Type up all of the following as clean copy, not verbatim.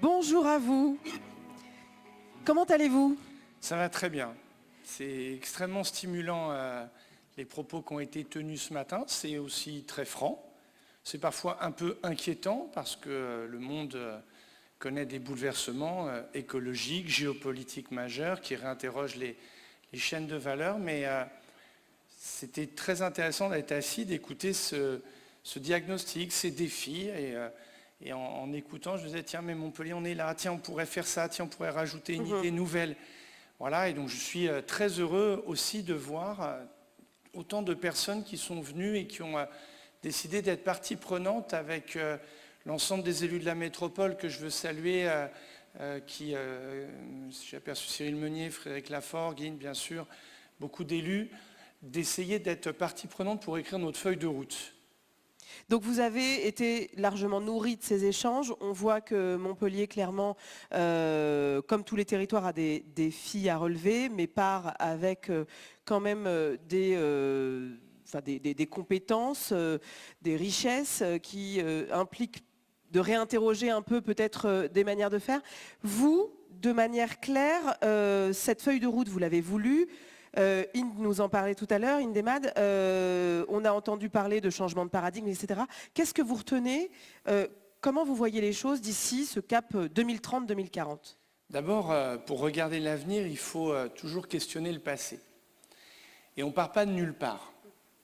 Bonjour à vous. Comment allez-vous? Ça va très bien. C'est extrêmement stimulant les propos qui ont été tenus ce matin. C'est aussi très franc. C'est parfois un peu inquiétant parce que le monde connaît des bouleversements écologiques, géopolitiques majeurs qui réinterrogent les chaînes de valeur. Mais c'était très intéressant d'être assis, d'écouter ce diagnostic, ces défis. Et en écoutant, je me disais, tiens, mais Montpellier, on est là, tiens, on pourrait faire ça, tiens, on pourrait rajouter une idée nouvelle. Voilà, et donc je suis très heureux aussi de voir autant de personnes qui sont venues et qui ont décidé d'être partie prenante avec l'ensemble des élus de la métropole que je veux saluer, j'ai aperçu Cyril Meunier, Frédéric Lafort, Guine, bien sûr, beaucoup d'élus, d'essayer d'être partie prenante pour écrire notre feuille de route. Donc vous avez été largement nourri de ces échanges. On voit que Montpellier, clairement, comme tous les territoires, a des défis à relever, mais part avec quand même des compétences, des richesses qui impliquent de réinterroger un peu peut-être des manières de faire. Vous, de manière claire, cette feuille de route, vous l'avez voulu. Inde nous en parlait tout à l'heure, Indemad, on a entendu parler de changement de paradigme, etc. Qu'est-ce que vous retenez? Comment vous voyez les choses d'ici ce cap 2030-2040? D'abord, pour regarder l'avenir, il faut toujours questionner le passé. Et on ne part pas de nulle part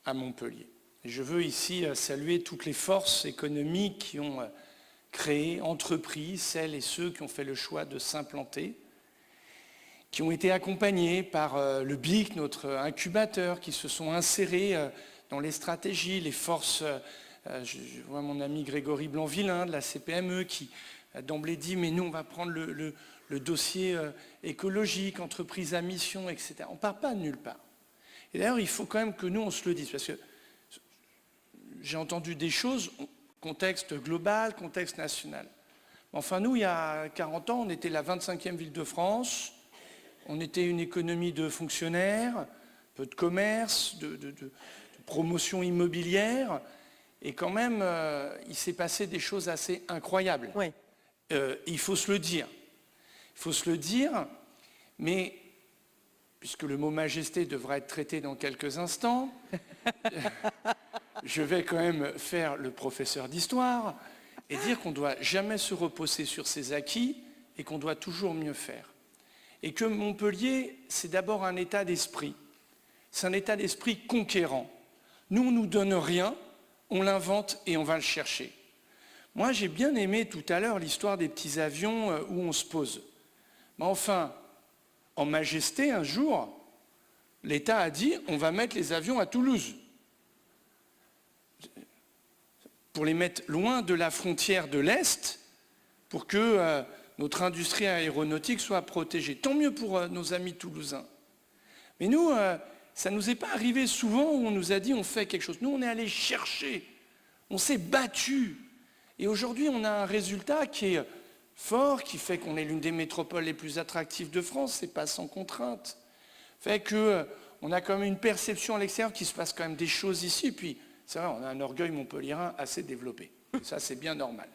à Montpellier. Et je veux ici saluer toutes les forces économiques qui ont créé, entrepris, celles et ceux qui ont fait le choix de s'implanter, qui ont été accompagnés par le BIC, notre incubateur, qui se sont insérés dans les stratégies, les forces. Je vois mon ami Grégory Blanc-Villain de la CPME qui d'emblée dit mais nous on va prendre le dossier écologique, entreprise à mission, etc. On ne part pas de nulle part. Et d'ailleurs il faut quand même que nous on se le dise, parce que j'ai entendu des choses, contexte global, contexte national. Enfin nous il y a 40 ans on était la 25e ville de France. On était une économie de fonctionnaires, peu de commerce, de promotion immobilière, et quand même, il s'est passé des choses assez incroyables. Oui. Il faut se le dire. Il faut se le dire, mais, puisque le mot majesté devra être traité dans quelques instants, je vais quand même faire le professeur d'histoire et dire qu'on ne doit jamais se reposer sur ses acquis et qu'on doit toujours mieux faire. Et que Montpellier, c'est d'abord un état d'esprit. C'est un état d'esprit conquérant. Nous, on ne nous donne rien, on l'invente et on va le chercher. Moi, j'ai bien aimé tout à l'heure l'histoire des petits avions où on se pose. Mais enfin, en majesté, un jour, l'État a dit on va mettre les avions à Toulouse. Pour les mettre loin de la frontière de l'Est, pour que notre industrie aéronautique soit protégée. Tant mieux pour nos amis toulousains. Mais nous, ça ne nous est pas arrivé souvent où on nous a dit on fait quelque chose. Nous, on est allé chercher, on s'est battu. Et aujourd'hui, on a un résultat qui est fort, qui fait qu'on est l'une des métropoles les plus attractives de France, c'est pas sans contrainte. Fait qu'on a quand même une perception à l'extérieur qu'il se passe quand même des choses ici. Puis, c'est vrai, on a un orgueil montpelliérain assez développé. Ça, c'est bien normal.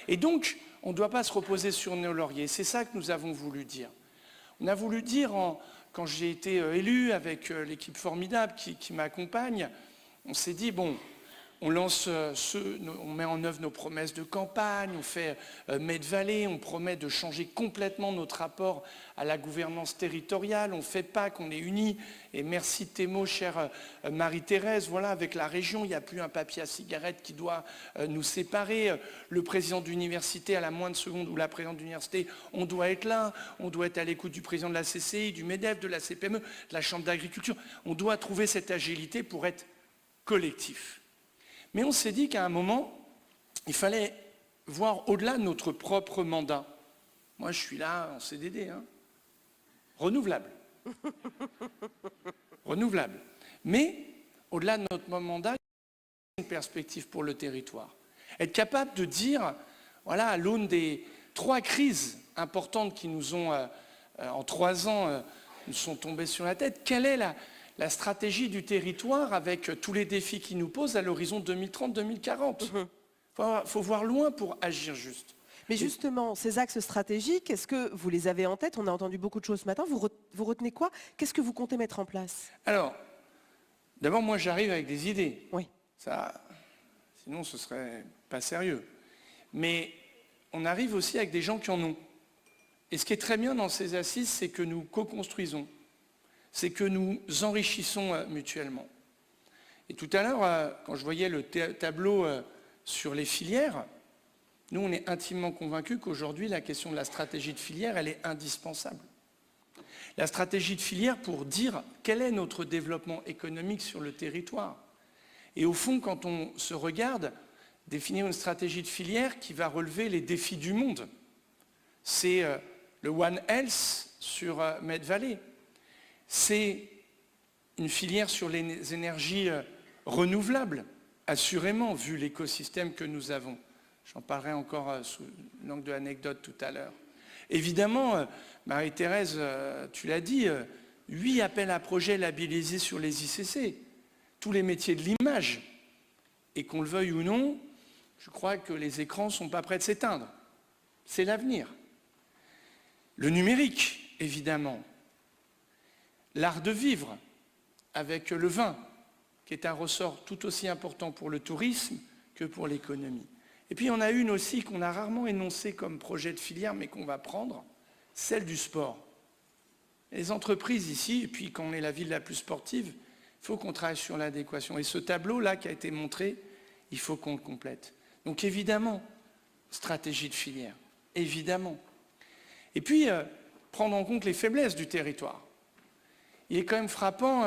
Et donc, on ne doit pas se reposer sur nos lauriers. C'est ça que nous avons voulu dire. On a voulu dire, quand j'ai été élu avec l'équipe formidable qui m'accompagne, on s'est dit, bon, on met en œuvre nos promesses de campagne, on fait Med-Vallée, on promet de changer complètement notre rapport à la gouvernance territoriale, on fait pas qu'on est unis, et merci de tes mots, chère Marie-Thérèse, voilà, avec la région, il n'y a plus un papier à cigarette qui doit nous séparer, le président d'université à la moindre seconde ou la présidente d'université, on doit être là, on doit être à l'écoute du président de la CCI, du MEDEF, de la CPME, de la Chambre d'agriculture, on doit trouver cette agilité pour être collectif. Mais on s'est dit qu'à un moment, il fallait voir au-delà de notre propre mandat. Moi, je suis là en CDD, hein. Renouvelable. Renouvelable. Mais, au-delà de notre mandat, il y a une perspective pour le territoire. Être capable de dire, voilà, à l'aune des 3 crises importantes qui nous ont, en 3 ans, nous sont tombées sur la tête, quelle est la stratégie du territoire avec tous les défis qui nous posent à l'horizon 2030-2040. Il faut voir loin pour agir juste. Mais justement, ces axes stratégiques, est-ce que vous les avez en tête? On a entendu beaucoup de choses ce matin. Vous retenez quoi? Qu'est-ce que vous comptez mettre en place? Alors, d'abord, moi, j'arrive avec des idées. Oui. Ça, sinon, ce serait pas sérieux. Mais on arrive aussi avec des gens qui en ont. Et ce qui est très bien dans ces assises, c'est que nous co-construisons. C'est que nous enrichissons mutuellement. Et tout à l'heure, quand je voyais le tableau sur les filières, nous, on est intimement convaincus qu'aujourd'hui, la question de la stratégie de filière, elle est indispensable. La stratégie de filière pour dire quel est notre développement économique sur le territoire. Et au fond, quand on se regarde, définir une stratégie de filière qui va relever les défis du monde. C'est le One Health sur Med Valley. C'est une filière sur les énergies renouvelables, assurément, vu l'écosystème que nous avons. J'en parlerai encore sous l'angle de l'anecdote tout à l'heure. Évidemment, Marie-Thérèse, tu l'as dit, 8 appels à projets labellisés sur les ICC, tous les métiers de l'image. Et qu'on le veuille ou non, je crois que les écrans ne sont pas prêts de s'éteindre. C'est l'avenir. Le numérique, évidemment. L'art de vivre, avec le vin, qui est un ressort tout aussi important pour le tourisme que pour l'économie. Et puis, on a une aussi qu'on a rarement énoncée comme projet de filière, mais qu'on va prendre, celle du sport. Les entreprises ici, et puis quand on est la ville la plus sportive, il faut qu'on travaille sur l'adéquation. Et ce tableau-là qui a été montré, il faut qu'on le complète. Donc évidemment, stratégie de filière, évidemment. Et puis, prendre en compte les faiblesses du territoire. Il est quand même frappant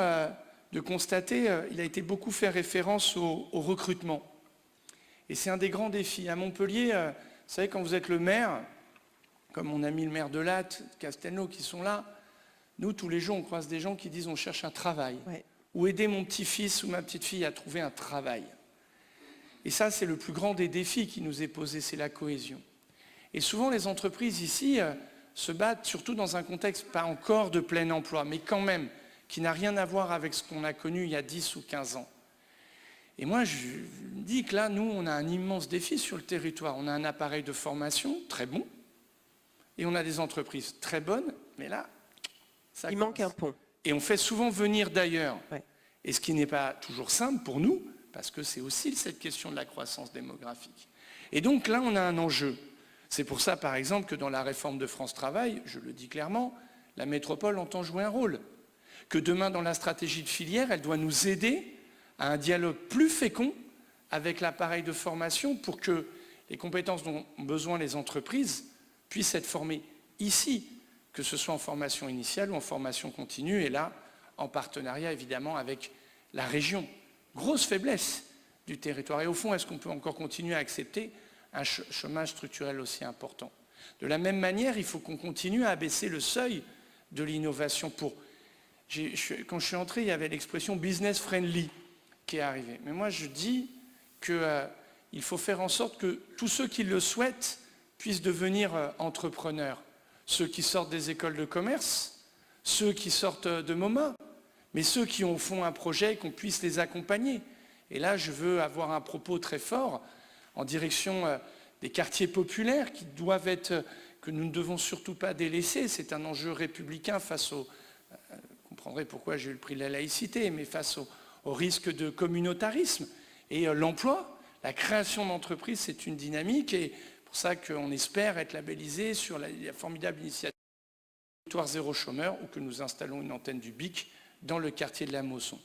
de constater, il a été beaucoup fait référence au recrutement. Et c'est un des grands défis. À Montpellier, vous savez, quand vous êtes le maire, comme mon ami le maire de Latte, Castelnau, qui sont là, nous, tous les jours, on croise des gens qui disent on cherche un travail. Ouais. Ou aider mon petit-fils ou ma petite-fille à trouver un travail. Et ça, c'est le plus grand des défis qui nous est posé, c'est la cohésion. Et souvent, les entreprises ici se battent, surtout dans un contexte pas encore de plein emploi, mais quand même, qui n'a rien à voir avec ce qu'on a connu il y a 10 ou 15 ans. Et moi, je me dis que là, nous, on a un immense défi sur le territoire. On a un appareil de formation très bon, et on a des entreprises très bonnes, mais là, ça il manque un pont. Et on fait souvent venir d'ailleurs. Ouais. Et ce qui n'est pas toujours simple pour nous, parce que c'est aussi cette question de la croissance démographique. Et donc là, on a un enjeu. C'est pour ça, par exemple, que dans la réforme de France Travail, je le dis clairement, la métropole entend jouer un rôle. Que demain, dans la stratégie de filière, elle doit nous aider à un dialogue plus fécond avec l'appareil de formation pour que les compétences dont ont besoin les entreprises puissent être formées ici, que ce soit en formation initiale ou en formation continue, et là, en partenariat évidemment avec la région. Grosse faiblesse du territoire. Et au fond, est-ce qu'on peut encore continuer à accepter un chômage structurel aussi important? De la même manière, il faut qu'on continue à abaisser le seuil de l'innovation. Quand je suis entré, il y avait l'expression « business friendly » qui est arrivée. Mais moi, je dis qu'il faut faire en sorte que tous ceux qui le souhaitent puissent devenir entrepreneurs. Ceux qui sortent des écoles de commerce, ceux qui sortent de MoMA, mais ceux qui ont au fond un projet, qu'on puisse les accompagner. Et là, je veux avoir un propos très fort en direction des quartiers populaires qui doivent être, que nous ne devons surtout pas délaisser. C'est un enjeu républicain face au... vous comprendrez pourquoi j'ai eu le prix de la laïcité, mais face au risque de communautarisme. Et l'emploi, la création d'entreprises, c'est une dynamique. Et c'est pour ça qu'on espère être labellisé sur la formidable initiative Territoire Zéro Chômeur, où que nous installons une antenne du BIC dans le quartier de la Mosson.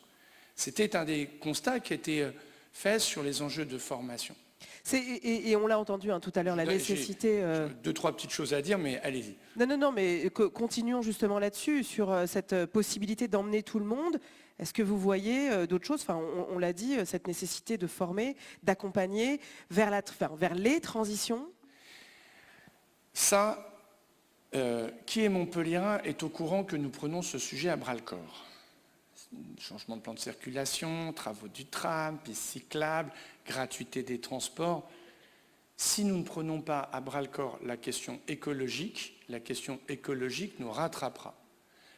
C'était un des constats qui a été fait sur les enjeux de formation. Et on l'a entendu tout à l'heure, la nécessité... J'ai 2-3 petites choses à dire, mais allez-y. Non, mais continuons justement là-dessus, sur cette possibilité d'emmener tout le monde. Est-ce que vous voyez d'autres choses? Enfin, on l'a dit, cette nécessité de former, d'accompagner vers les transitions. Ça, qui est montpelliérain est au courant que nous prenons ce sujet à bras-le-corps. Changement de plan de circulation, travaux du tram, pistes cyclables, gratuité des transports. Si nous ne prenons pas à bras-le-corps la question écologique nous rattrapera.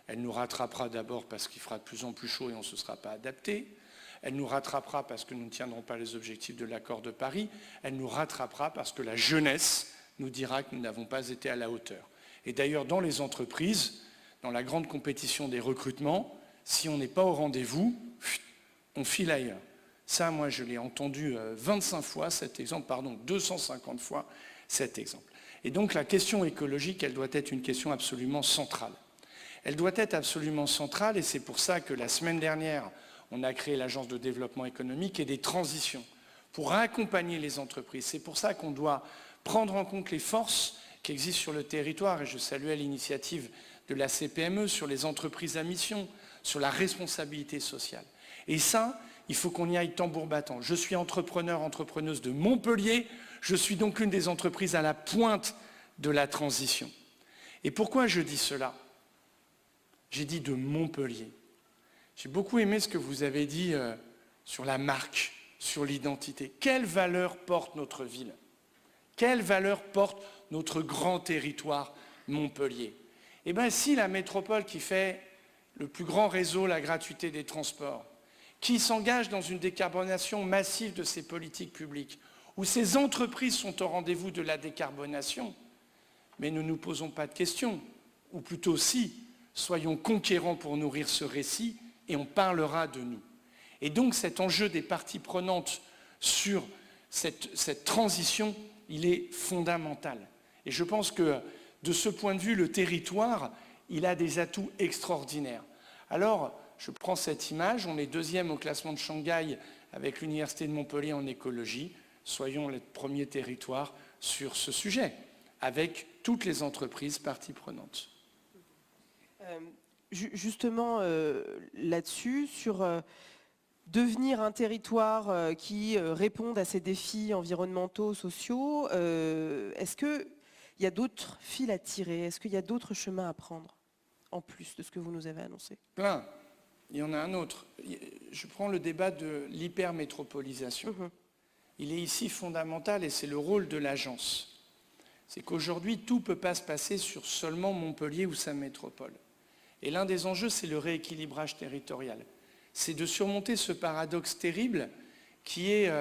Elle nous rattrapera d'abord parce qu'il fera de plus en plus chaud et on ne se sera pas adapté. Elle nous rattrapera parce que nous ne tiendrons pas les objectifs de l'accord de Paris. Elle nous rattrapera parce que la jeunesse nous dira que nous n'avons pas été à la hauteur. Et d'ailleurs, dans les entreprises, dans la grande compétition des recrutements, si on n'est pas au rendez-vous, on file ailleurs. Ça, moi, je l'ai entendu 25 fois, cet exemple, 250 fois cet exemple. Et donc, la question écologique, elle doit être une question absolument centrale. Elle doit être absolument centrale, et c'est pour ça que la semaine dernière, on a créé l'Agence de développement économique et des transitions pour accompagner les entreprises. C'est pour ça qu'on doit prendre en compte les forces qui existent sur le territoire, et je saluais l'initiative de la CPME sur les entreprises à mission, sur la responsabilité sociale. Et ça, il faut qu'on y aille tambour battant. Je suis entrepreneuse de Montpellier, je suis donc une des entreprises à la pointe de la transition. Et pourquoi je dis cela? J'ai dit de Montpellier. J'ai beaucoup aimé ce que vous avez dit sur la marque, sur l'identité. Quelle valeur porte notre ville? Quelle valeur porte notre grand territoire Montpellier? Eh bien, si la métropole qui fait le plus grand réseau, la gratuité des transports, qui s'engage dans une décarbonation massive de ses politiques publiques, où ces entreprises sont au rendez-vous de la décarbonation, mais ne nous posons pas de questions, ou plutôt si, soyons conquérants pour nourrir ce récit, et on parlera de nous. Et donc cet enjeu des parties prenantes sur cette transition, il est fondamental. Et je pense que de ce point de vue, le territoire, il a des atouts extraordinaires. Alors, je prends cette image, on est deuxième au classement de Shanghai avec l'Université de Montpellier en écologie. Soyons le premier territoire sur ce sujet, avec toutes les entreprises parties prenantes. Justement, là-dessus, sur devenir un territoire qui réponde à ces défis environnementaux, sociaux, est-ce qu'il y a d'autres fils à tirer? Est-ce qu'il y a d'autres chemins à prendre, en plus de ce que vous nous avez annoncé? Plein. Il y en a un autre. Je prends le débat de l'hypermétropolisation. Il est ici fondamental et c'est le rôle de l'agence. C'est qu'aujourd'hui, tout ne peut pas se passer sur seulement Montpellier ou sa métropole. Et l'un des enjeux, c'est le rééquilibrage territorial. C'est de surmonter ce paradoxe terrible qui est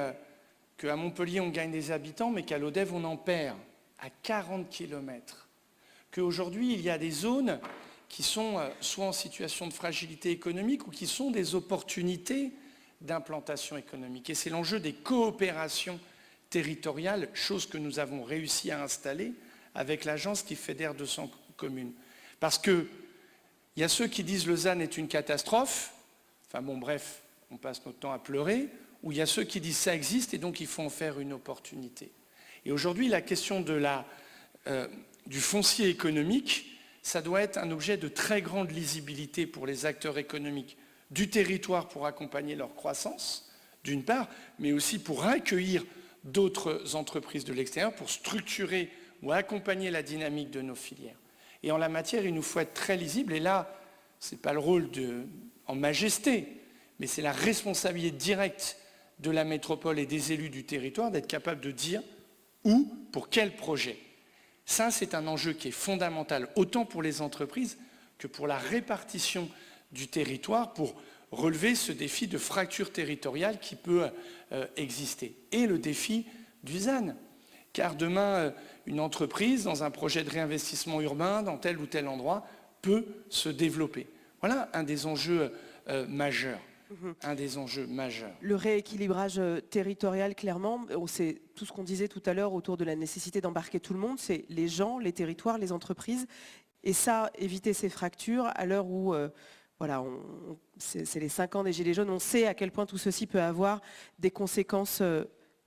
qu'à Montpellier, on gagne des habitants, mais qu'à l'Odève, on en perd à 40 km. Qu'aujourd'hui, il y a des zones qui sont soit en situation de fragilité économique ou qui sont des opportunités d'implantation économique. Et c'est l'enjeu des coopérations territoriales, chose que nous avons réussi à installer avec l'agence qui fédère 200 communes. Parce qu'il y a ceux qui disent Lausanne est une catastrophe, enfin bon bref, on passe notre temps à pleurer, ou il y a ceux qui disent ça existe et donc il faut en faire une opportunité. Et aujourd'hui, la question du foncier économique, ça doit être un objet de très grande lisibilité pour les acteurs économiques du territoire pour accompagner leur croissance, d'une part, mais aussi pour accueillir d'autres entreprises de l'extérieur, pour structurer ou accompagner la dynamique de nos filières. Et en la matière, il nous faut être très lisible, et là, ce n'est pas le rôle en majesté, mais c'est la responsabilité directe de la métropole et des élus du territoire d'être capable de dire où, pour quel projet. Ça, c'est un enjeu qui est fondamental, autant pour les entreprises que pour la répartition du territoire, pour relever ce défi de fracture territoriale qui peut exister. Et le défi du ZAN. Car demain, une entreprise, dans un projet de réinvestissement urbain, dans tel ou tel endroit, peut se développer. Voilà un des enjeux majeurs. Un des enjeux majeurs. Le rééquilibrage territorial, clairement, c'est tout ce qu'on disait tout à l'heure autour de la nécessité d'embarquer tout le monde, c'est les gens, les territoires, les entreprises. Et ça, éviter ces fractures à l'heure où, voilà, c'est les 5 ans des Gilets jaunes, on sait à quel point tout ceci peut avoir des conséquences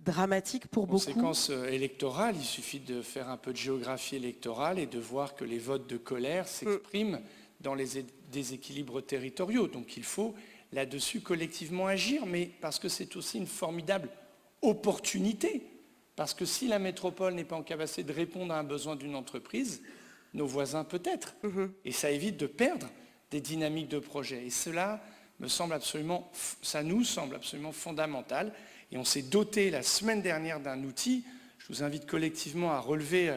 dramatiques pour beaucoup. Conséquences électorales, il suffit de faire un peu de géographie électorale et de voir que les votes de colère s'expriment dans les déséquilibres territoriaux. Donc il faut là-dessus collectivement agir, mais parce que c'est aussi une formidable opportunité. Parce que si la métropole n'est pas en capacité de répondre à un besoin d'une entreprise, nos voisins peut-être. Et ça évite de perdre des dynamiques de projet. Et cela nous semble absolument fondamental. Et on s'est doté la semaine dernière d'un outil. Je vous invite collectivement à relever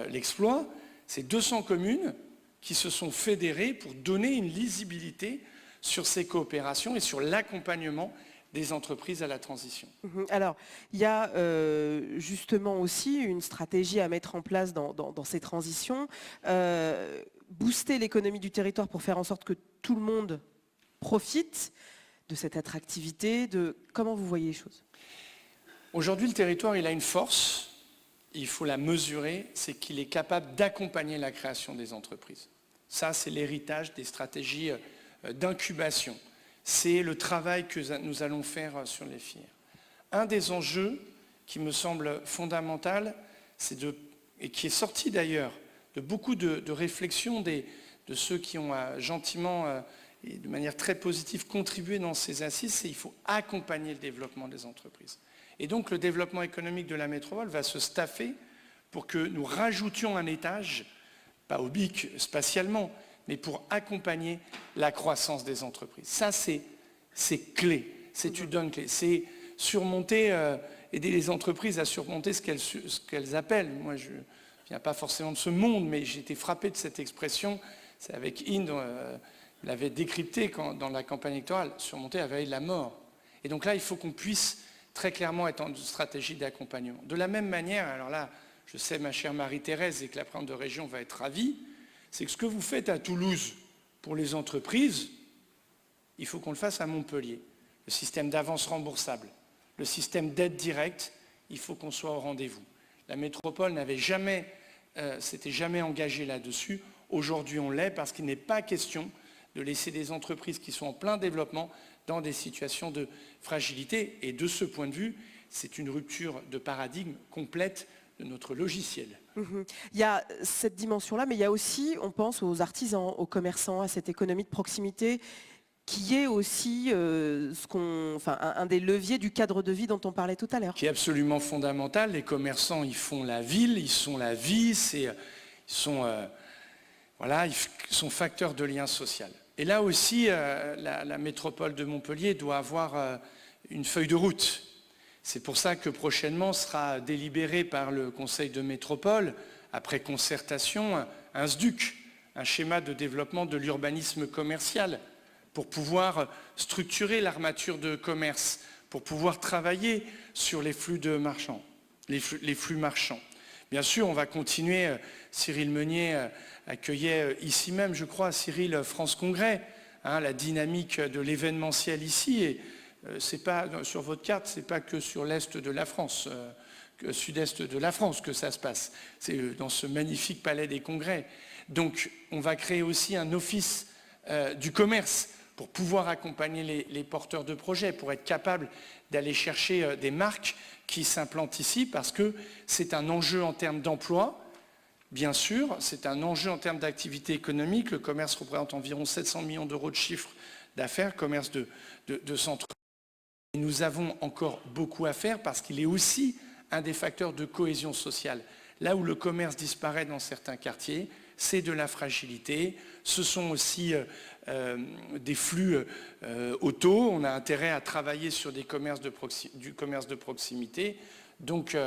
l'exploit. C'est 200 communes qui se sont fédérées pour donner une lisibilité sur ces coopérations et sur l'accompagnement des entreprises à la transition. Alors, il y a justement aussi une stratégie à mettre en place dans ces transitions, booster l'économie du territoire pour faire en sorte que tout le monde profite de cette attractivité. Comment vous voyez les choses? Aujourd'hui, le territoire, il a une force, il faut la mesurer, c'est qu'il est capable d'accompagner la création des entreprises. Ça, c'est l'héritage des stratégies d'incubation. C'est le travail que nous allons faire sur les filières. Un des enjeux qui me semble fondamental, et qui est sorti d'ailleurs de beaucoup de réflexions de ceux qui ont gentiment et de manière très positive contribué dans ces assises, c'est qu'il faut accompagner le développement des entreprises. Et donc le développement économique de la métropole va se staffer pour que nous rajoutions un étage, pas au BIC spatialement, mais pour accompagner la croissance des entreprises. Ça, c'est clé, c'est une clé. C'est surmonter, aider les entreprises à surmonter ce qu'elles appellent. Moi, je ne viens pas forcément de ce monde, mais j'ai été frappé de cette expression. C'est avec Inde, on l'avait décrypté dans la campagne électorale, surmonter la veille de la mort. Et donc là, il faut qu'on puisse très clairement être en stratégie d'accompagnement. De la même manière, alors là, je sais ma chère Marie-Thérèse et que la présidente de région va être ravie, c'est que ce que vous faites à Toulouse pour les entreprises, il faut qu'on le fasse à Montpellier. Le système d'avance remboursable, le système d'aide directe, il faut qu'on soit au rendez-vous. La métropole s'était jamais engagée là-dessus. Aujourd'hui, on l'est parce qu'il n'est pas question de laisser des entreprises qui sont en plein développement dans des situations de fragilité. Et de ce point de vue, c'est une rupture de paradigme complète de notre logiciel. Il y a cette dimension-là, mais il y a aussi, on pense aux artisans, aux commerçants, à cette économie de proximité qui est aussi un des leviers du cadre de vie dont on parlait tout à l'heure. Qui est absolument fondamental. Les commerçants, ils font la ville, ils sont la vie, ils sont facteurs de lien social. Et là aussi, la métropole de Montpellier doit avoir une feuille de route. C'est pour ça que prochainement sera délibéré par le Conseil de métropole, après concertation, un SDUC, un schéma de développement de l'urbanisme commercial, pour pouvoir structurer l'armature de commerce, pour pouvoir travailler sur les flux de marchands, les flux marchands. Bien sûr, on va continuer, Cyril Meunier accueillait ici même, je crois, Cyril France Congrès, la dynamique de l'événementiel ici, et c'est pas sur votre carte, c'est pas que sur l'est de la France, sud-est de la France que ça se passe, c'est dans ce magnifique palais des congrès. Donc on va créer aussi un office du commerce pour pouvoir accompagner les porteurs de projets, pour être capable d'aller chercher des marques qui s'implantent ici, parce que c'est un enjeu en termes d'emploi, bien sûr, c'est un enjeu en termes d'activité économique. Le commerce représente environ 700 millions d'euros de chiffre d'affaires, commerce de centre. Et nous avons encore beaucoup à faire parce qu'il est aussi un des facteurs de cohésion sociale. Là où le commerce disparaît dans certains quartiers, c'est de la fragilité. Ce sont aussi des flux auto. On a intérêt à travailler sur du commerce de proximité. Donc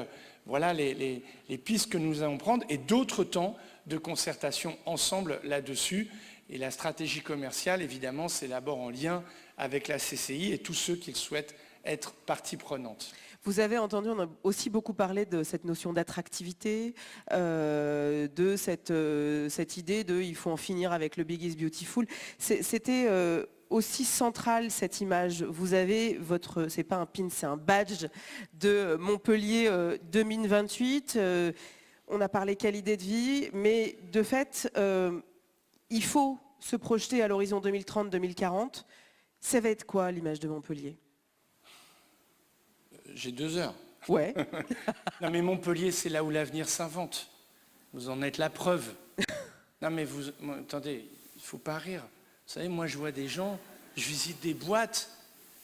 voilà les pistes que nous allons prendre et d'autres temps de concertation ensemble là-dessus. Et la stratégie commerciale, évidemment, c'est d'abord en lien avec la CCI et tous ceux qui souhaitent être partie prenante. Vous avez entendu, on a aussi beaucoup parlé de cette notion d'attractivité, de cette idée de il faut en finir avec le big is beautiful. C'était aussi central cette image. Vous avez c'est pas un pin, c'est un badge de Montpellier 2028. On a parlé qualité de vie, mais de fait, il faut se projeter à l'horizon 2030-2040. Ça va être quoi l'image de Montpellier ? J'ai 2 heures. Ouais. Non mais Montpellier, c'est là où l'avenir s'invente. Vous en êtes la preuve. Non mais attendez, il ne faut pas rire. Vous savez, moi je vois des gens, je visite des boîtes.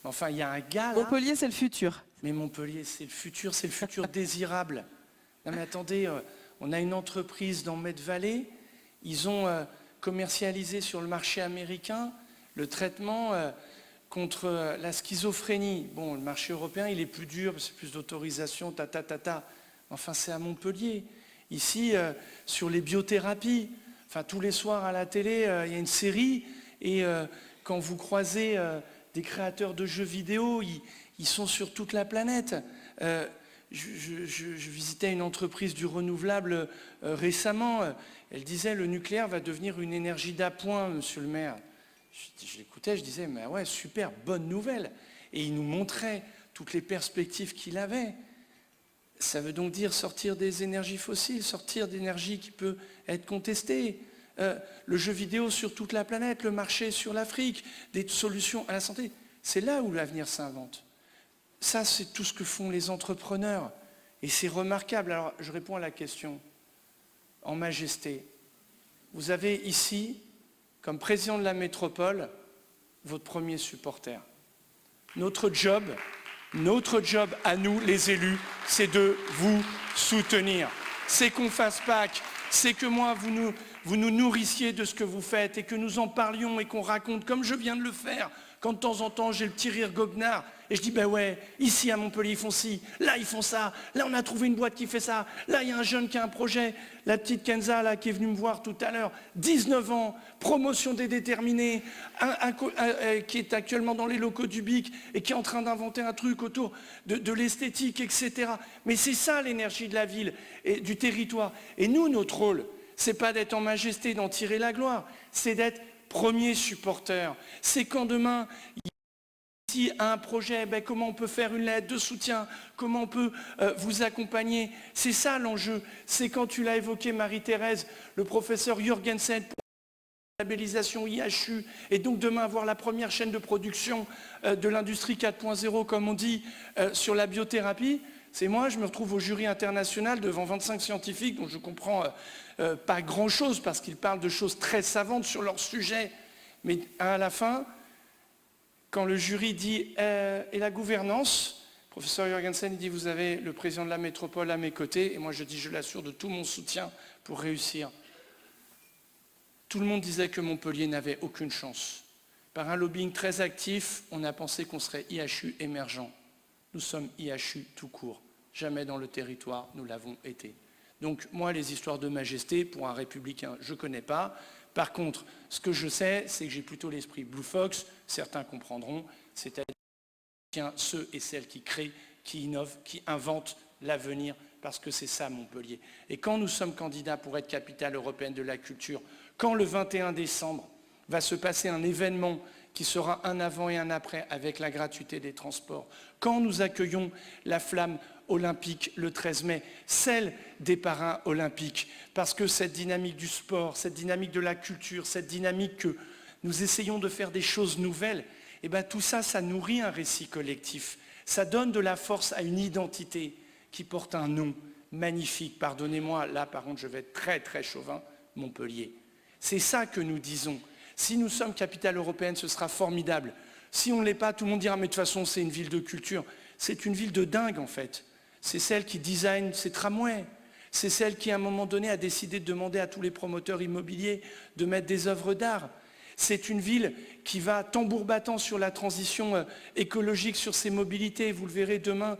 Enfin, il y a un gars là. Montpellier, c'est le futur. Mais Montpellier, c'est le futur désirable. Non mais attendez, on a une entreprise dans Med-Vallée. Ils ont commercialisé sur le marché américain le traitement contre la schizophrénie. Bon, le marché européen, il est plus dur, c'est plus d'autorisation, Enfin, c'est à Montpellier. Ici, sur les biothérapies, enfin, tous les soirs à la télé, il y a une série, et quand vous croisez des créateurs de jeux vidéo, ils sont sur toute la planète. Je visitais une entreprise du renouvelable récemment. Elle disait le nucléaire va devenir une énergie d'appoint, monsieur le maire. Je l'écoutais, je disais mais ouais, super, bonne nouvelle. Et il nous montrait toutes les perspectives qu'il avait. Ça veut donc dire sortir des énergies fossiles, sortir d'énergie qui peut être contestée. Le jeu vidéo sur toute la planète, le marché sur l'Afrique, des solutions à la santé. C'est là où l'avenir s'invente. Ça, c'est tout ce que font les entrepreneurs. Et c'est remarquable. Alors, je réponds à la question. En majesté, vous avez ici, comme président de la métropole, votre premier supporter. Notre job à nous, les élus, c'est de vous soutenir. C'est qu'on fasse Pâques, c'est que moi, vous nous nourrissiez de ce que vous faites et que nous en parlions et qu'on raconte, comme je viens de le faire, quand de temps en temps j'ai le petit rire goguenard et je dis ben ouais, ici à Montpellier ils font ci, là ils font ça, là on a trouvé une boîte qui fait ça, là il y a un jeune qui a un projet, la petite Kenza là qui est venue me voir tout à l'heure, 19 ans, promotion des déterminés, qui est actuellement dans les locaux du BIC et qui est en train d'inventer un truc autour de l'esthétique, etc. Mais c'est ça l'énergie de la ville et du territoire. Et nous, notre rôle, c'est pas d'être en majesté, d'en tirer la gloire, c'est d'être premier supporter. C'est quand demain, il y a un projet, ben, comment on peut faire une lettre de soutien, comment on peut vous accompagner. C'est ça l'enjeu. C'est quand tu l'as évoqué, Marie-Thérèse, le professeur Jürgensen, pour la labellisation IHU, et donc demain avoir la première chaîne de production de l'industrie 4.0, comme on dit, sur la biothérapie. C'est moi, je me retrouve au jury international devant 25 scientifiques dont je comprends pas grand-chose parce qu'ils parlent de choses très savantes sur leur sujet. Mais à la fin, quand le jury dit « et la gouvernance ?» Le professeur Jürgensen dit « Vous avez le président de la métropole à mes côtés. » Et moi je dis « Je l'assure de tout mon soutien pour réussir. » Tout le monde disait que Montpellier n'avait aucune chance. Par un lobbying très actif, on a pensé qu'on serait IHU émergent. Nous sommes IHU tout court. Jamais dans le territoire, nous l'avons été. Donc moi, les histoires de majesté, pour un républicain, je ne connais pas. Par contre, ce que je sais, c'est que j'ai plutôt l'esprit Blue Fox, certains comprendront, c'est-à-dire ceux et celles qui créent, qui innovent, qui inventent l'avenir, parce que c'est ça Montpellier. Et quand nous sommes candidats pour être capitale européenne de la culture, quand le 21 décembre va se passer un événement qui sera un avant et un après avec la gratuité des transports, quand nous accueillons la flamme olympique le 13 mai, celle des parrains olympiques, parce que cette dynamique du sport, cette dynamique de la culture, cette dynamique que nous essayons de faire des choses nouvelles, et bien tout ça, ça nourrit un récit collectif, ça donne de la force à une identité qui porte un nom magnifique, pardonnez-moi, là par contre je vais être très très chauvin, Montpellier. C'est ça que nous disons. Si nous sommes capitale européenne, ce sera formidable. Si on ne l'est pas, tout le monde dira, mais de toute façon, c'est une ville de culture. C'est une ville de dingue, en fait. C'est celle qui design ses tramways. C'est celle qui, à un moment donné, a décidé de demander à tous les promoteurs immobiliers de mettre des œuvres d'art. C'est une ville qui va tambour battant sur la transition écologique, sur ses mobilités. Vous le verrez demain,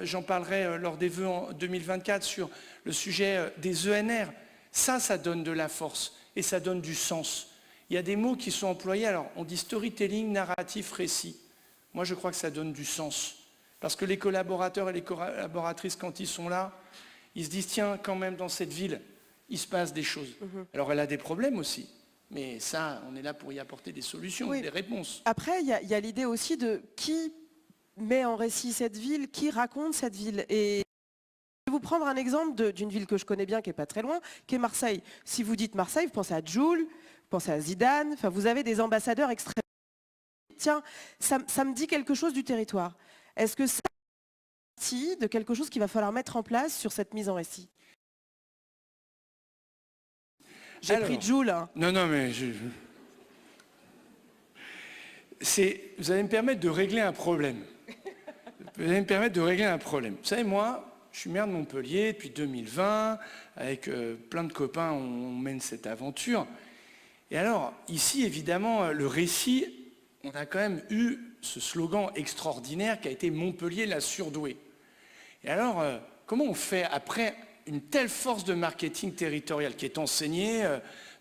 j'en parlerai lors des vœux en 2024 sur le sujet des ENR. Ça donne de la force et ça donne du sens. Il y a des mots qui sont employés, alors on dit storytelling, narratif, récit. Moi je crois que ça donne du sens. Parce que les collaborateurs et les collaboratrices, quand ils sont là, ils se disent, tiens, quand même dans cette ville, il se passe des choses. Alors elle a des problèmes aussi, mais ça, on est là pour y apporter des solutions, des réponses. Après, il y a l'idée aussi de qui met en récit cette ville, qui raconte cette ville. Et je vais vous prendre un exemple d'une ville que je connais bien, qui n'est pas très loin, qui est Marseille. Si vous dites Marseille, vous pensez à Jul, vous pensez à Zidane, enfin, vous avez des ambassadeurs extrêmement... Tiens, ça me dit quelque chose du territoire. Est-ce que ça fait partie de quelque chose qu'il va falloir mettre en place sur cette mise en récit? J'ai pris Jul. Hein. Non, mais vous allez me permettre de régler un problème. Vous allez me permettre de régler un problème. Vous savez, moi, je suis maire de Montpellier depuis 2020, avec plein de copains, on mène cette aventure. Et alors, ici, évidemment, le récit, on a quand même eu ce slogan extraordinaire qui a été Montpellier la surdouée. Et alors, comment on fait après une telle force de marketing territorial qui est enseignée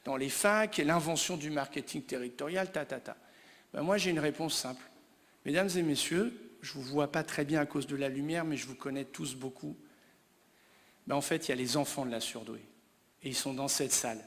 dans les facs, et l'invention du marketing territorial, Ben moi, j'ai une réponse simple. Mesdames et messieurs, je ne vous vois pas très bien à cause de la lumière, mais je vous connais tous beaucoup. En fait, il y a les enfants de la surdouée. Et ils sont dans cette salle.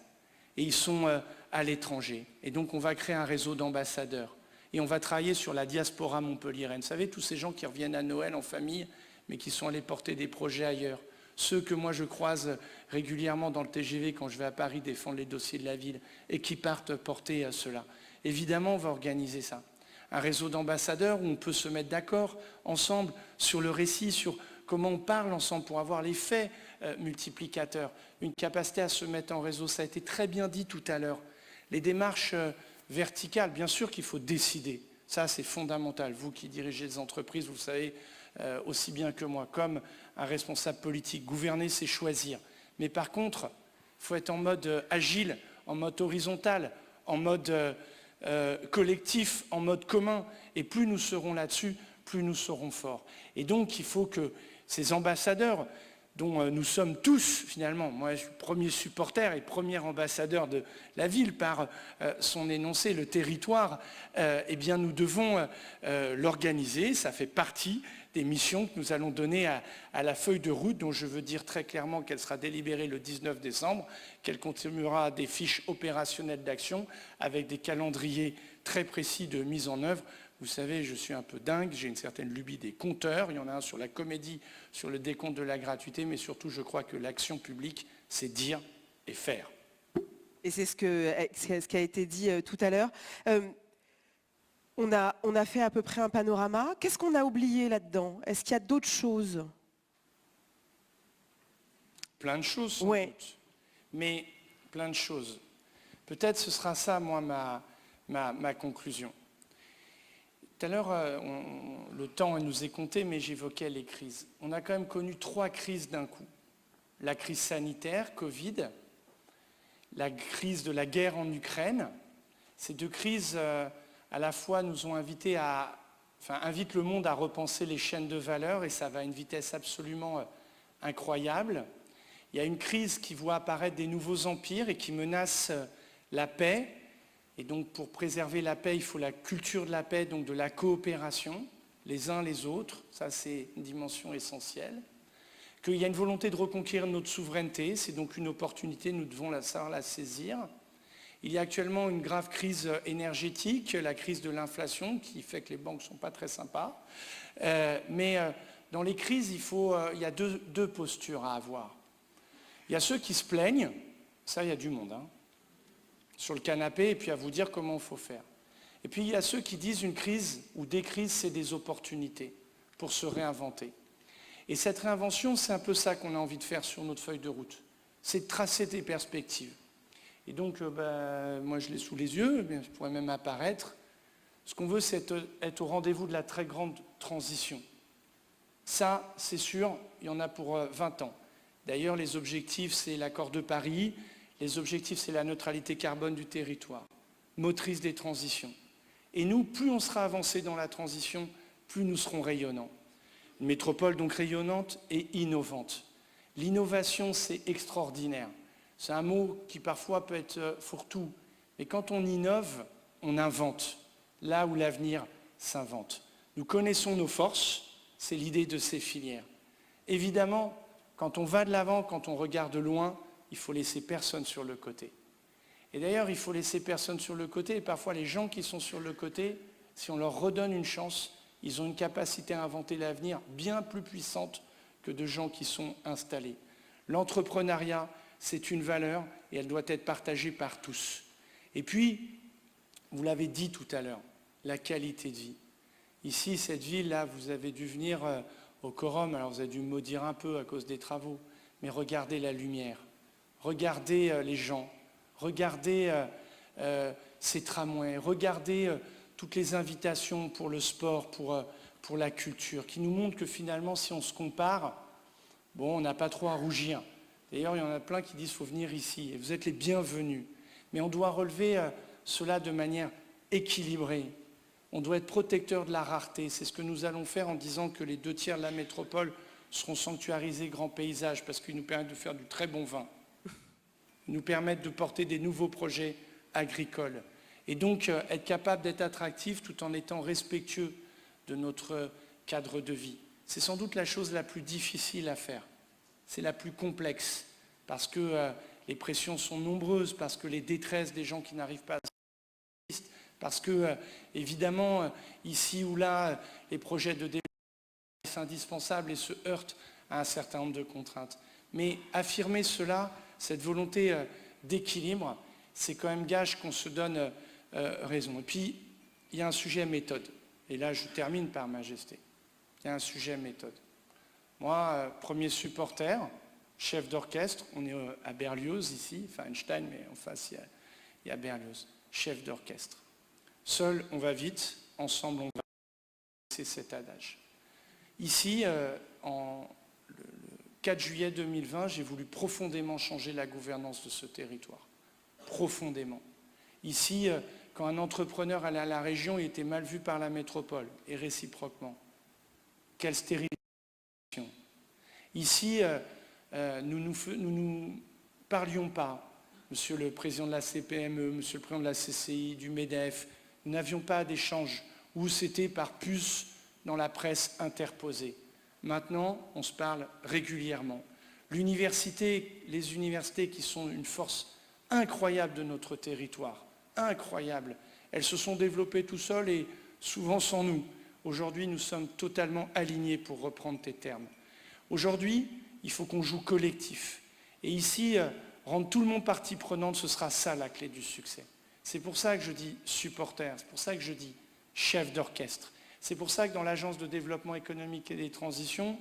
Et ils sont à l'étranger. Et donc, on va créer un réseau d'ambassadeurs. Et on va travailler sur la diaspora montpelliéraine. Vous savez, tous ces gens qui reviennent à Noël en famille, mais qui sont allés porter des projets ailleurs. Ceux que moi je croise régulièrement dans le TGV quand je vais à Paris défendre les dossiers de la ville et qui partent porter cela. Évidemment, on va organiser ça. Un réseau d'ambassadeurs où on peut se mettre d'accord ensemble sur le récit, sur comment on parle ensemble pour avoir l'effet multiplicateur, une capacité à se mettre en réseau. Ça a été très bien dit tout à l'heure. Les démarches verticales, bien sûr qu'il faut décider. Ça, c'est fondamental. Vous qui dirigez les entreprises, vous le savez aussi bien que moi, comme un responsable politique. Gouverner, c'est choisir. Mais par contre, il faut être en mode agile, en mode horizontal, en mode collectif, en mode commun. Et plus nous serons là-dessus, plus nous serons forts. Et donc, il faut que ces ambassadeurs, dont nous sommes tous, finalement, moi je suis premier supporter et premier ambassadeur de la ville par son énoncé, le territoire, eh bien nous devons l'organiser. Ça fait partie des missions que nous allons donner à la feuille de route, dont je veux dire très clairement qu'elle sera délibérée le 19 décembre, qu'elle contiendra des fiches opérationnelles d'action avec des calendriers très précis de mise en œuvre. Vous savez, je suis un peu dingue, j'ai une certaine lubie des compteurs. Il y en a un sur la comédie, sur le décompte de la gratuité, mais surtout, je crois que l'action publique, c'est dire et faire. Et c'est ce qui a été dit tout à l'heure. On a fait à peu près un panorama. Qu'est-ce qu'on a oublié là-dedans? Est-ce qu'il y a d'autres choses? Plein de choses, sans doute. Mais plein de choses. Peut-être ce sera ça, moi, ma conclusion. Tout à l'heure, le temps nous est compté, mais j'évoquais les crises. On a quand même connu 3 crises d'un coup. La crise sanitaire, Covid, la crise de la guerre en Ukraine. Ces 2 crises, à la fois, nous ont invitent le monde à repenser les chaînes de valeur, et ça va à une vitesse absolument incroyable. Il y a une crise qui voit apparaître des nouveaux empires et qui menace la paix. Et donc, pour préserver la paix, il faut la culture de la paix, donc de la coopération, les uns les autres. Ça, c'est une dimension essentielle. Qu'il y a une volonté de reconquérir notre souveraineté. C'est donc une opportunité, nous devons savoir la saisir. Il y a actuellement une grave crise énergétique, la crise de l'inflation, qui fait que les banques ne sont pas très sympas. Mais dans les crises, il y a deux postures à avoir. Il y a ceux qui se plaignent, ça, il y a du monde, sur le canapé, et puis à vous dire comment il faut faire. Et puis il y a ceux qui disent une crise ou des crises, c'est des opportunités pour se réinventer. Et cette réinvention, c'est un peu ça qu'on a envie de faire sur notre feuille de route. C'est de tracer des perspectives. Et donc, moi je l'ai sous les yeux, ça pourrait même apparaître. Ce qu'on veut, c'est être au rendez-vous de la très grande transition. Ça, c'est sûr, il y en a pour 20 ans. D'ailleurs, les objectifs, c'est l'accord de Paris. Les objectifs, c'est la neutralité carbone du territoire, motrice des transitions. Et nous, plus on sera avancé dans la transition, plus nous serons rayonnants. Une métropole donc rayonnante et innovante. L'innovation, c'est extraordinaire. C'est un mot qui parfois peut être fourre-tout. Mais quand on innove, on invente. Là où l'avenir s'invente. Nous connaissons nos forces, c'est l'idée de ces filières. Évidemment, quand on va de l'avant, quand on regarde loin, il faut laisser personne sur le côté. Et d'ailleurs, il faut laisser personne sur le côté. Et parfois, les gens qui sont sur le côté, si on leur redonne une chance, ils ont une capacité à inventer l'avenir bien plus puissante que de gens qui sont installés. L'entrepreneuriat, c'est une valeur et elle doit être partagée par tous. Et puis, vous l'avez dit tout à l'heure, la qualité de vie. Ici, cette ville-là, vous avez dû venir au quorum, alors vous avez dû me maudire un peu à cause des travaux, mais regardez la lumière. Regardez les gens, regardez ces tramways, regardez toutes les invitations pour le sport, pour la culture, qui nous montrent que finalement, si on se compare, bon, on n'a pas trop à rougir. D'ailleurs, il y en a plein qui disent qu'il faut venir ici, et vous êtes les bienvenus. Mais on doit relever cela de manière équilibrée. On doit être protecteur de la rareté. C'est ce que nous allons faire en disant que les 2/3 de la métropole seront sanctuarisés grands paysages, parce qu'ils nous permettent de faire du très bon vin. Nous permettent de porter des nouveaux projets agricoles. Et donc être capable d'être attractif tout en étant respectueux de notre cadre de vie. C'est sans doute la chose la plus difficile à faire. C'est la plus complexe parce que les pressions sont nombreuses, parce que les détresses des gens qui n'arrivent pas à se faire, parce que, évidemment, ici ou là, les projets de développement sont indispensables et se heurtent à un certain nombre de contraintes. Mais affirmer cela, cette volonté d'équilibre, c'est quand même gage qu'on se donne raison. Et puis, il y a un sujet méthode. Et là, je termine par Majesté. Il y a un sujet méthode. Moi, premier supporter, chef d'orchestre, on est à Berlioz ici, enfin Einstein, mais en face, il y a Berlioz, chef d'orchestre. Seul, on va vite, ensemble, on va vite. C'est cet adage. Ici, le 4 juillet 2020, j'ai voulu profondément changer la gouvernance de ce territoire. Profondément. Ici, quand un entrepreneur allait à la région, il était mal vu par la métropole, et réciproquement. Quelle stérilisation. Ici, nous ne parlions pas, monsieur le président de la CPME, monsieur le président de la CCI, du MEDEF, nous n'avions pas d'échange où c'était par puce dans la presse interposée. Maintenant, on se parle régulièrement. L'université, les universités qui sont une force incroyable de notre territoire, incroyable, elles se sont développées tout seules et souvent sans nous. Aujourd'hui, nous sommes totalement alignés, pour reprendre tes termes. Aujourd'hui, il faut qu'on joue collectif. Et ici, rendre tout le monde partie prenante, ce sera ça la clé du succès. C'est pour ça que je dis supporter, c'est pour ça que je dis chef d'orchestre. C'est pour ça que dans l'Agence de développement économique et des transitions,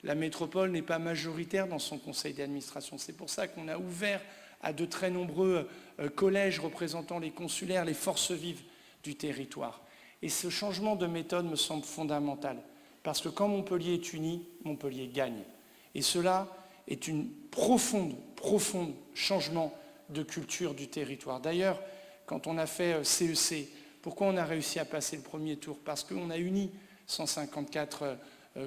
la métropole n'est pas majoritaire dans son conseil d'administration. C'est pour ça qu'on a ouvert à de très nombreux collèges représentant les consulaires, les forces vives du territoire. Et ce changement de méthode me semble fondamental, parce que quand Montpellier est uni, Montpellier gagne. Et cela est un profond changement de culture du territoire. D'ailleurs, quand on a fait CEC, pourquoi on a réussi à passer le premier tour? Parce qu'on a uni 154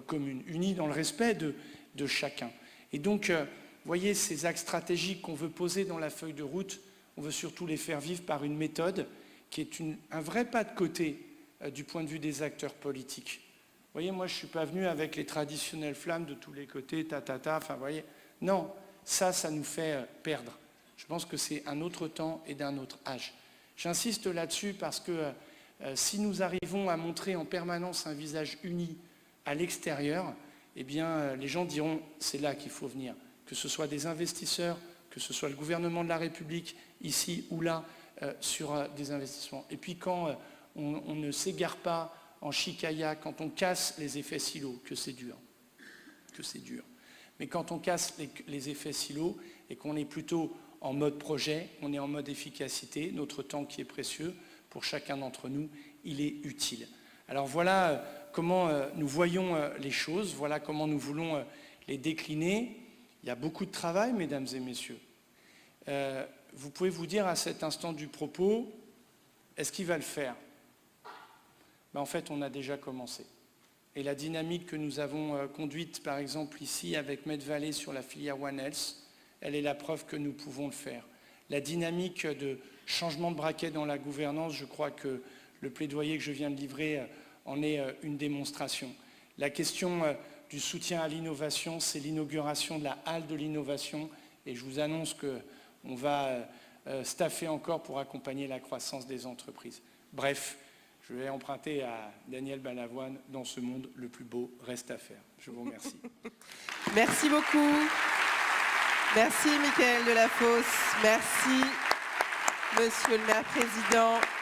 communes, unies dans le respect de chacun. Et donc, vous voyez, ces axes stratégiques qu'on veut poser dans la feuille de route, on veut surtout les faire vivre par une méthode qui est un vrai pas de côté du point de vue des acteurs politiques. Vous voyez, moi, je ne suis pas venu avec les traditionnelles flammes de tous les côtés, enfin, vous voyez. Non, ça nous fait perdre. Je pense que c'est un autre temps et d'un autre âge. J'insiste là-dessus parce que si nous arrivons à montrer en permanence un visage uni à l'extérieur, eh bien, les gens diront « c'est là qu'il faut venir ». Que ce soit des investisseurs, que ce soit le gouvernement de la République, ici ou là, sur des investissements. Et puis quand on ne s'égare pas en chicaya, quand on casse les effets silos, que c'est dur. Mais quand on casse les effets silos et qu'on est plutôt en mode projet, on est en mode efficacité, notre temps qui est précieux pour chacun d'entre nous, il est utile. Alors voilà comment nous voyons les choses, voilà comment nous voulons les décliner. Il y a beaucoup de travail, mesdames et messieurs. Vous pouvez vous dire à cet instant du propos, est-ce qu'il va le faire? En fait, on a déjà commencé. Et la dynamique que nous avons conduite, par exemple, ici, avec Medvalley sur la filière One Health, elle est la preuve que nous pouvons le faire. La dynamique de changement de braquet dans la gouvernance, je crois que le plaidoyer que je viens de livrer en est une démonstration. La question du soutien à l'innovation, c'est l'inauguration de la halle de l'innovation, et je vous annonce qu'on va staffer encore pour accompagner la croissance des entreprises. Bref, je vais emprunter à Daniel Balavoine, dans ce monde, le plus beau reste à faire. Je vous remercie. Merci beaucoup. Merci Michaël Delafosse. Merci Monsieur le maire président.